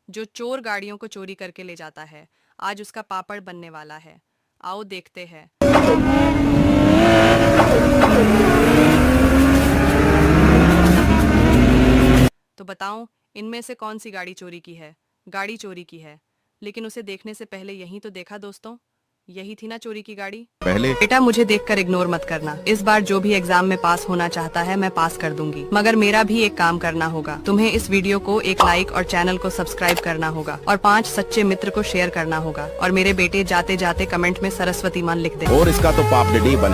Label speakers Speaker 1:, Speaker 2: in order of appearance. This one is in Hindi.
Speaker 1: जो चोर गाड़ियों को चोरी करके ले जाता है, आज उसका पापड़ बनने वाला है। आओ देखते हैं। तो बताऊं, इनमें से कौन सी गाड़ी चोरी की है? गाड़ी चोरी की है, लेकिन उसे देखने से पहले यही तो देखा दोस्तों। यही थी ना चोरी की गाड़ी।
Speaker 2: पहले
Speaker 1: बेटा, मुझे देखकर इग्नोर मत करना। इस बार जो भी एग्जाम में पास होना चाहता है मैं पास कर दूंगी, मगर मेरा भी एक काम करना होगा। तुम्हें इस वीडियो को एक लाइक और चैनल को सब्सक्राइब करना होगा और 5 सच्चे मित्र को शेयर करना होगा। और मेरे बेटे जाते जाते कमेंट में सरस्वती मान लिख दे।
Speaker 2: और इसका तो पाप डिडी बन